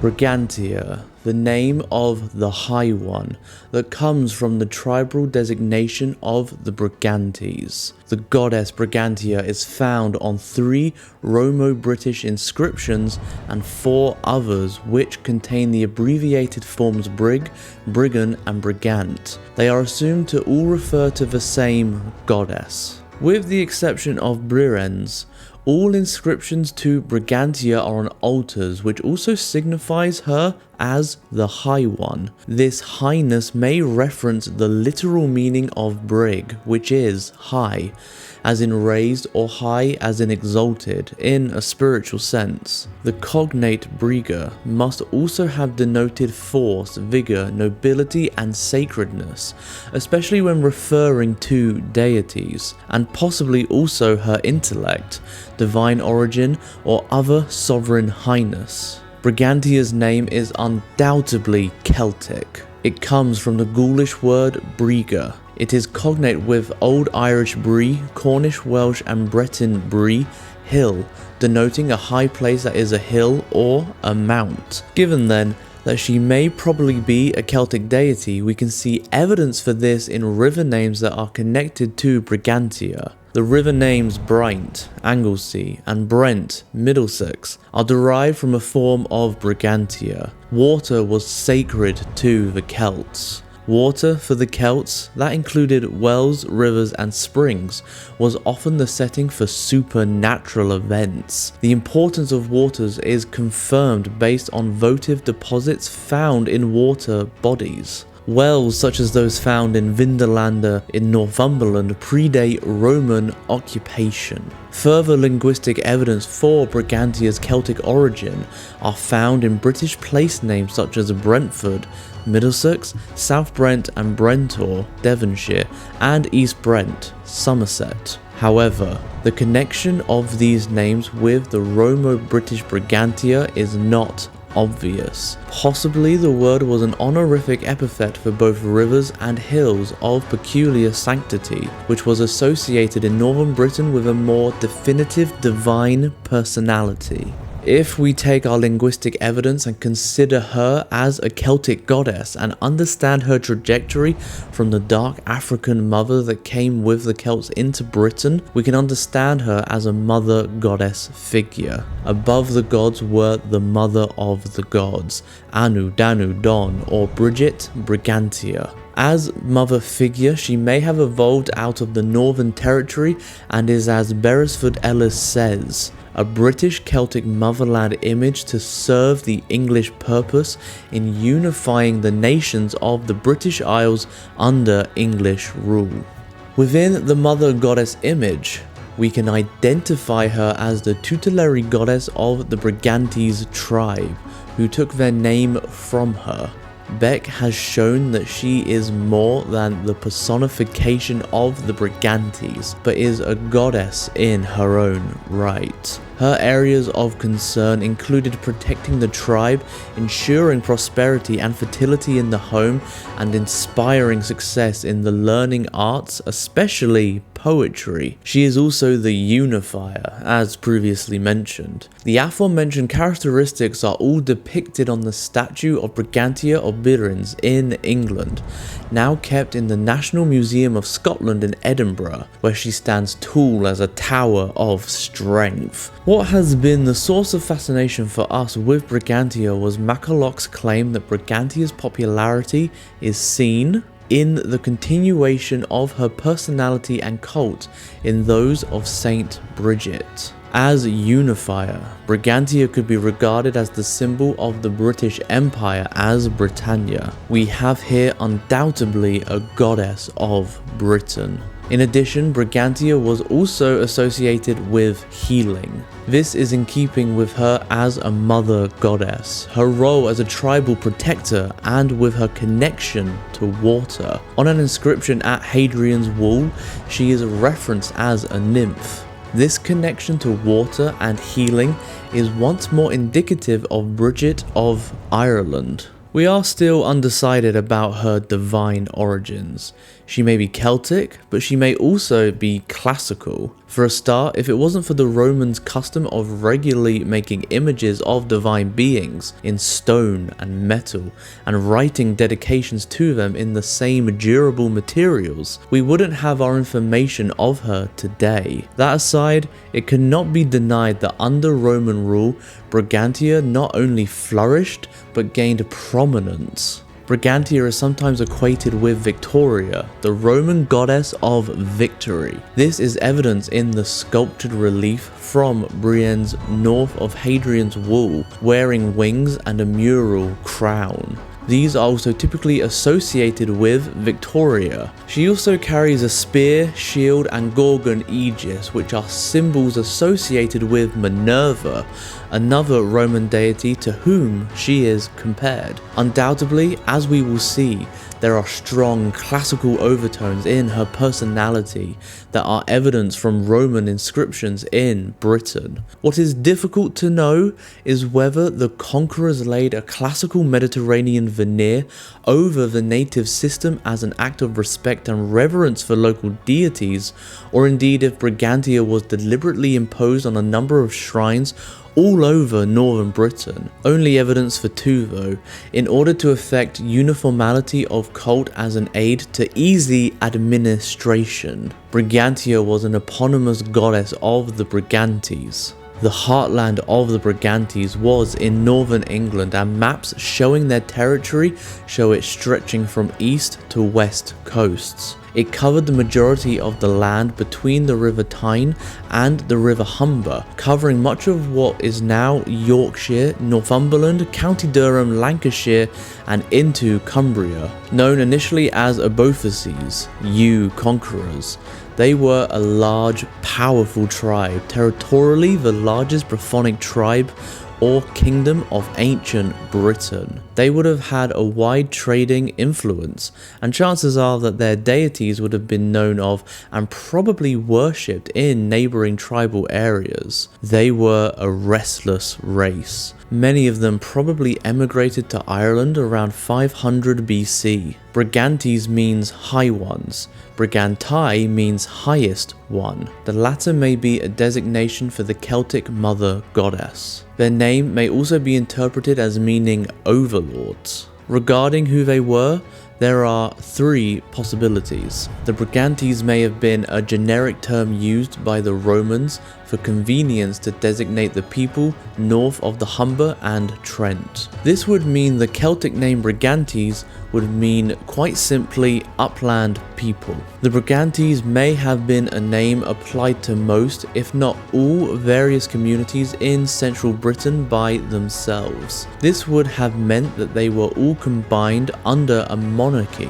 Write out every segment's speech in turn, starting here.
Brigantia, the name of the High One, that comes from the tribal designation of the Brigantes. The goddess Brigantia is found on 3 Romo-British inscriptions and 4 others which contain the abbreviated forms Brig, Brigan and Brigant. They are assumed to all refer to the same goddess. With the exception of Brigantes, all inscriptions to Brigantia are on altars, which also signifies her as the High One. This highness may reference the literal meaning of Brig, which is high, as in raised, or high as in exalted, in a spiritual sense. The cognate Briga must also have denoted force, vigor, nobility and sacredness, especially when referring to deities, and possibly also her intellect, divine origin or other sovereign highness. Brigantia's name is undoubtedly Celtic. It comes from the Gaulish word briga. It is cognate with Old Irish brie, Cornish, Welsh and Breton brie, hill, denoting a high place that is a hill or a mount. Given then that she may probably be a Celtic deity, we can see evidence for this in river names that are connected to Brigantia. The river names Brynt, Anglesey, and Brent, Middlesex, are derived from a form of Brigantia. Water was sacred to the Celts. Water for the Celts, that included wells, rivers and springs, was often the setting for supernatural events. The importance of waters is confirmed based on votive deposits found in water bodies. Wells such as those found in Vindolanda in Northumberland predate Roman occupation. Further linguistic evidence for Brigantia's Celtic origin are found in British place names such as Brentford, Middlesex, South Brent and Brentor, Devonshire, and East Brent, Somerset. However, the connection of these names with the Romo-British Brigantia is not obvious. Possibly the word was an honorific epithet for both rivers and hills of peculiar sanctity, which was associated in northern Britain with a more definitive divine personality. If we take our linguistic evidence and consider her as a Celtic goddess and understand her trajectory from the dark African mother that came with the Celts into Britain, we can understand her as a mother goddess figure. Above the gods were the mother of the gods, Anu, Danu, Don, or Brigid, Brigantia. As mother figure, she may have evolved out of the Northern Territory and is, as Beresford Ellis says, a British Celtic motherland image to serve the English purpose in unifying the nations of the British Isles under English rule. Within the mother goddess image, we can identify her as the tutelary goddess of the Brigantes tribe, who took their name from her. Beck has shown that she is more than the personification of the Brigantes, but is a goddess in her own right. Her areas of concern included protecting the tribe, ensuring prosperity and fertility in the home, and inspiring success in the learning arts, especially poetry. She is also the unifier, as previously mentioned. The aforementioned characteristics are all depicted on the statue of Brigantia of Birins in England, now kept in the National Museum of Scotland in Edinburgh, where she stands tall as a tower of strength. What has been the source of fascination for us with Brigantia was Macculloch's claim that Brigantia's popularity is seen in the continuation of her personality and cult in those of Saint Brigid. As unifier, Brigantia could be regarded as the symbol of the British Empire as Britannia. We have here undoubtedly a goddess of Britain. In addition, Brigantia was also associated with healing. This is in keeping with her as a mother goddess, her role as a tribal protector, and with her connection to water. On an inscription at Hadrian's Wall, she is referenced as a nymph. This connection to water and healing is once more indicative of Brigid of Ireland. We are still undecided about her divine origins. She may be Celtic, but she may also be classical. For a start, if it wasn't for the Romans' custom of regularly making images of divine beings in stone and metal and writing dedications to them in the same durable materials, we wouldn't have our information of her today. That aside, it cannot be denied that under Roman rule, Brigantia not only flourished but gained prominence. Brigantia is sometimes equated with Victoria, the Roman goddess of victory. This is evidenced in the sculptured relief from Brienne's north of Hadrian's Wall, wearing wings and a mural crown. These are also typically associated with Victoria. She also carries a spear, shield, and Gorgon aegis, which are symbols associated with Minerva, another Roman deity to whom she is compared. Undoubtedly, as we will see, there are strong classical overtones in her personality that are evidence from Roman inscriptions in Britain. What is difficult to know is whether the conquerors laid a classical Mediterranean veneer over the native system as an act of respect and reverence for local deities, or indeed if Brigantia was deliberately imposed on a number of shrines all over northern Britain. Only evidence for two though, in order to effect uniformity of cult as an aid to easy administration. Brigantia was an eponymous goddess of the Brigantes. The heartland of the Brigantes was in northern England, and maps showing their territory show it stretching from east to west coasts. It covered the majority of the land between the River Tyne and the River Humber, covering much of what is now Yorkshire, Northumberland, County Durham, Lancashire, and into Cumbria. Known initially as Abothaces, conquerors, they were a large, powerful tribe, territorially the largest Brythonic tribe or kingdom of ancient Britain. They would have had a wide trading influence, and chances are that their deities would have been known of and probably worshipped in neighbouring tribal areas. They were a restless race. Many of them probably emigrated to Ireland around 500 BC. Brigantes means high ones. Briganti means highest one. The latter may be a designation for the Celtic mother goddess. Their name may also be interpreted as meaning overlords. Regarding who they were, there are three possibilities. The Brigantes may have been a generic term used by the Romans for convenience to designate the people north of the Humber and Trent. This would mean the Celtic name Brigantes would mean quite simply upland people. The Brigantes may have been a name applied to most, if not all, various communities in central Britain by themselves. This would have meant that they were all combined under a monarchy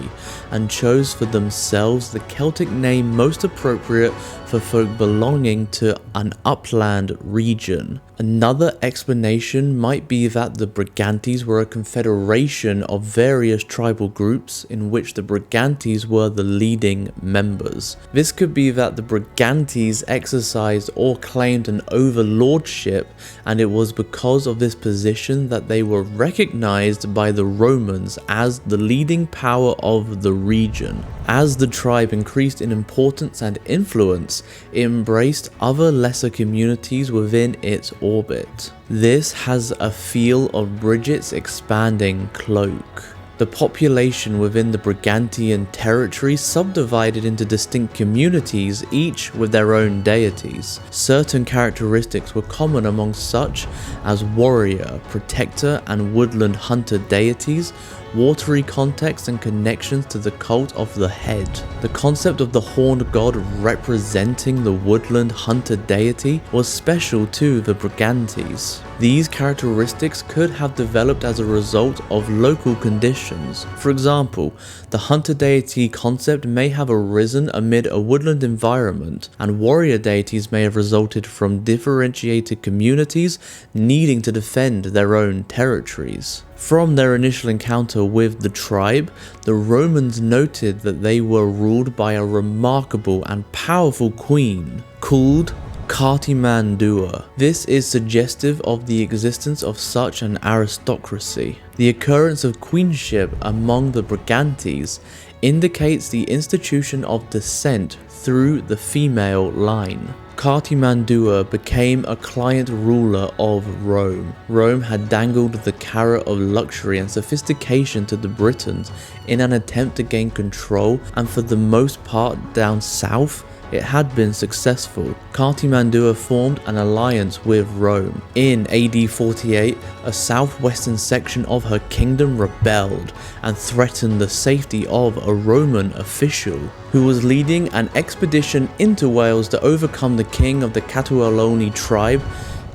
and chose for themselves the Celtic name most appropriate for folk belonging to an upland region. Another explanation might be that the Brigantes were a confederation of various tribal groups in which the Brigantes were the leading members. This could be that the Brigantes exercised or claimed an overlordship, and it was because of this position that they were recognized by the Romans as the leading power of the region. As the tribe increased in importance and influence, it embraced other lesser communities within its orbit. This has a feel of Brigid's expanding cloak. The population within the Brigantian territory subdivided into distinct communities, each with their own deities. Certain characteristics were common among such as warrior, protector, and woodland hunter deities, watery context and connections to the cult of the head. The concept of the horned god representing the woodland hunter deity was special to the Brigantes. These characteristics could have developed as a result of local conditions. For example, the hunter deity concept may have arisen amid a woodland environment, and warrior deities may have resulted from differentiated communities needing to defend their own territories. From their initial encounter with the tribe, the Romans noted that they were ruled by a remarkable and powerful queen called Cartimandua. This is suggestive of the existence of such an aristocracy. The occurrence of queenship among the Brigantes indicates the institution of descent through the female line. Cartimandua became a client ruler of Rome. Rome had dangled the carrot of luxury and sophistication to the Britons in an attempt to gain control, and for the most part down south, it had been successful. Cartimandua formed an alliance with Rome. In AD 48, a southwestern section of her kingdom rebelled and threatened the safety of a Roman official who was leading an expedition into Wales to overcome the king of the Catualoni tribe,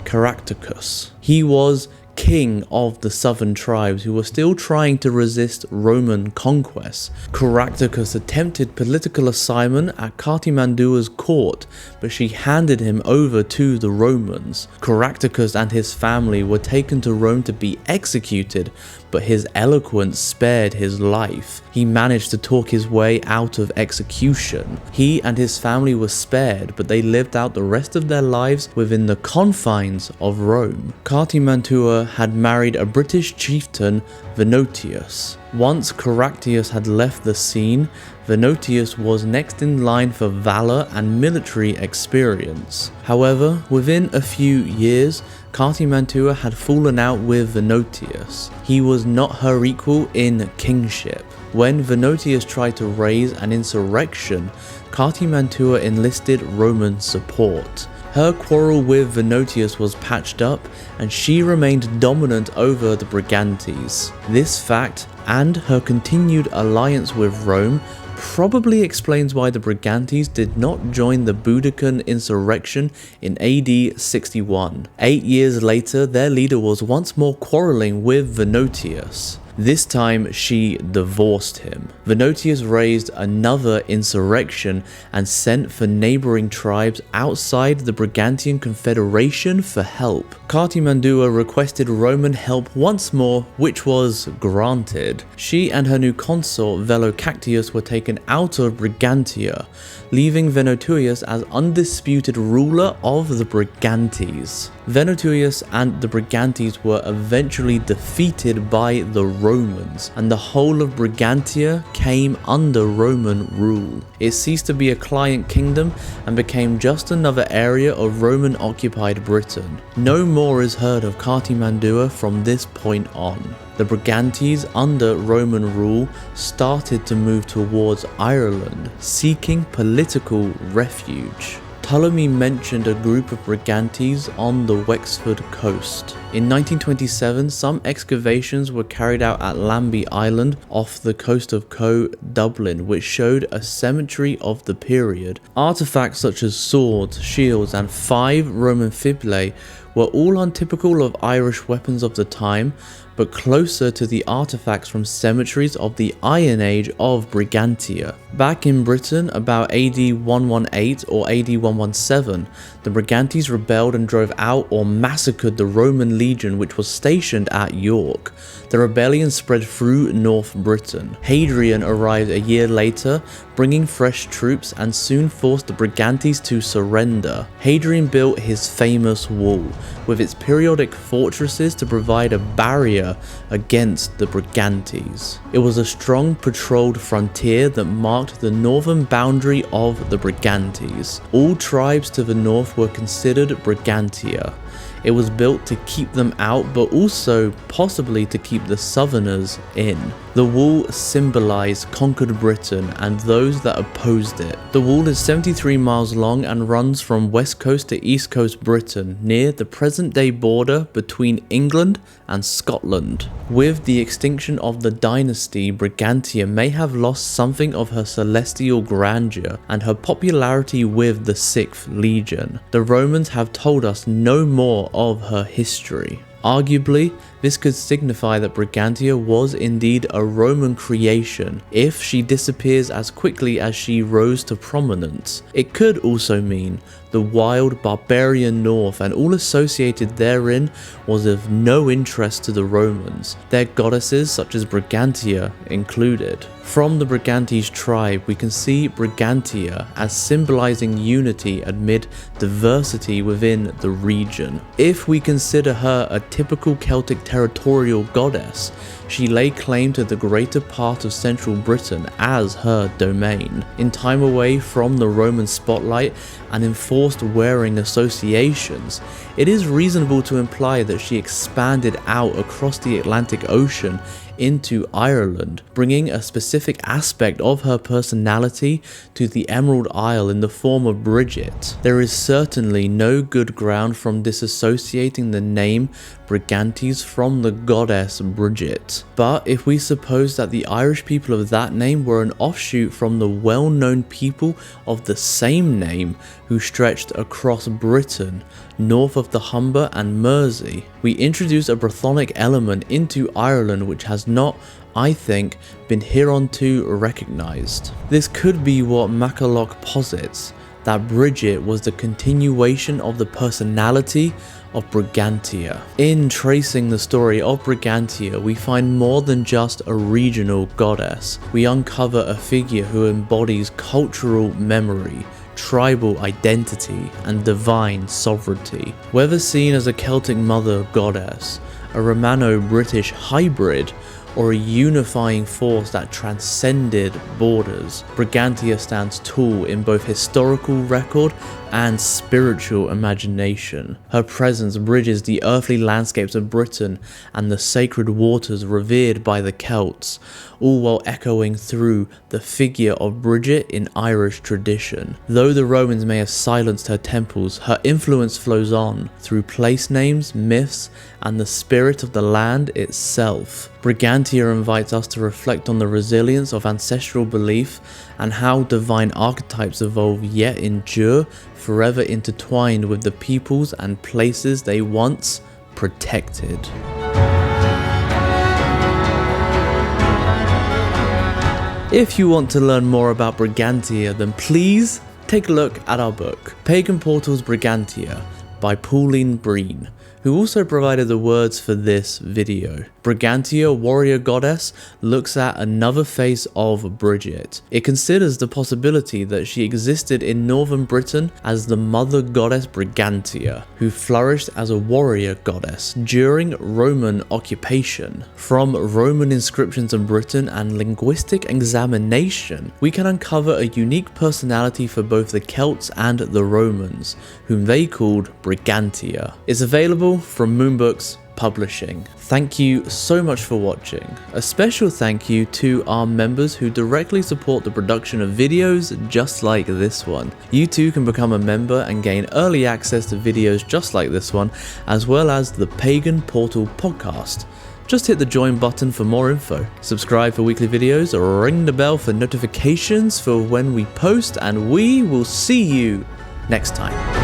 Caractacus. He was king of the southern tribes who were still trying to resist Roman conquest. Caractacus attempted political assignment at Cartimandua's court, but she handed him over to the Romans. Caractacus and his family were taken to Rome to be executed, but his eloquence spared his life. He managed to talk his way out of execution. He and his family were spared, but they lived out the rest of their lives within the confines of Rome. Cartimandua had married a British chieftain, Venotius. Once Caractacus had left the scene, Venotius was next in line for valor and military experience. However, within a few years, Cartimandua had fallen out with Venotius. He was not her equal in kingship. When Venotius tried to raise an insurrection, Cartimandua enlisted Roman support. Her quarrel with Venotius was patched up, and she remained dominant over the Brigantes. This fact, and her continued alliance with Rome, probably explains why the Brigantes did not join the Boudiccan insurrection in AD 61. 8 years later, their leader was once more quarreling with Venotius. This time, she divorced him. Venotius raised another insurrection and sent for neighboring tribes outside the Brigantian Confederation for help. Cartimandua requested Roman help once more, which was granted. She and her new consort Velocactius were taken out of Brigantia, leaving Venotius as undisputed ruler of the Brigantes. Venotius and the Brigantes were eventually defeated by the Romans, and the whole of Brigantia came under Roman rule. It ceased to be a client kingdom and became just another area of Roman-occupied Britain. No more is heard of Cartimandua from this point on. The Brigantes, under Roman rule, started to move towards Ireland, seeking political refuge. Ptolemy mentioned a group of Brigantes on the Wexford coast. In 1927, some excavations were carried out at Lambie Island off the coast of Dublin, which showed a cemetery of the period. Artifacts such as swords, shields, and 5 Roman fibulae were all untypical of Irish weapons of the time, but closer to the artifacts from cemeteries of the Iron Age of Brigantia. Back in Britain, about AD 118 or AD 117, the Brigantes rebelled and drove out or massacred the Roman legion which was stationed at York. The rebellion spread through North Britain. Hadrian arrived a year later, bringing fresh troops, and soon forced the Brigantes to surrender. Hadrian built his famous wall, with its periodic fortresses to provide a barrier against the Brigantes. It was a strong patrolled frontier that marked the northern boundary of the Brigantes. All tribes to the north were considered Brigantia. It was built to keep them out, but also possibly to keep the southerners in. The wall symbolized conquered Britain and those that opposed it. The wall is 73 miles long and runs from west coast to east coast Britain, near the present-day border between England and Scotland. With the extinction of the dynasty, Brigantia may have lost something of her celestial grandeur and her popularity with the 6th Legion. The Romans have told us no more of her history. Arguably, this could signify that Brigantia was indeed a Roman creation if she disappears as quickly as she rose to prominence. It could also mean the wild barbarian north and all associated therein was of no interest to the Romans, their goddesses such as Brigantia included. From the Brigantes tribe, we can see Brigantia as symbolizing unity amid diversity within the region. If we consider her a typical Celtic territorial goddess. She laid claim to the greater part of central Britain as her domain. In time away from the Roman spotlight and enforced wearing associations, it is reasonable to imply that she expanded out across the Atlantic Ocean into Ireland, bringing a specific aspect of her personality to the Emerald Isle in the form of Brigid. There is certainly no good ground from disassociating the name Brigantes from the goddess Brigid. But if we suppose that the Irish people of that name were an offshoot from the well-known people of the same name who stretched across Britain, north of the Humber and Mersey, we introduce a Brythonic element into Ireland which has not, I think, been hereunto recognised. This could be what MacCulloch posits, that Brigid was the continuation of the personality of Brigantia. In tracing the story of Brigantia, we find more than just a regional goddess. We uncover a figure who embodies cultural memory, tribal identity, and divine sovereignty. Whether seen as a Celtic mother goddess, a Romano-British hybrid, or a unifying force that transcended borders, Brigantia stands tall in both historical record and spiritual imagination. Her presence bridges the earthly landscapes of Britain and the sacred waters revered by the Celts, all while echoing through the figure of Brigid in Irish tradition. Though the Romans may have silenced her temples, her influence flows on through place names, myths, and the spirit of the land itself. Brigantia invites us to reflect on the resilience of ancestral belief and how divine archetypes evolve yet endure, forever intertwined with the peoples and places they once protected. If you want to learn more about Brigantia, then please take a look at our book, Pagan Portals Brigantia by Pauline Breen, who also provided the words for this video. Brigantia, warrior goddess, looks at another face of Brigid. It considers the possibility that she existed in northern Britain as the mother goddess Brigantia, who flourished as a warrior goddess during Roman occupation. From Roman inscriptions in Britain and linguistic examination, we can uncover a unique personality for both the Celts and the Romans, whom they called Brigantia. It's available from Moonbooks Publishing. Thank you so much for watching. A special thank you to our members who directly support the production of videos just like this one. You too can become a member and gain early access to videos just like this one, as well as the Pagan Portal podcast. Just hit the join button for more info. Subscribe for weekly videos or ring the bell for notifications for when we post, and we will see you next time.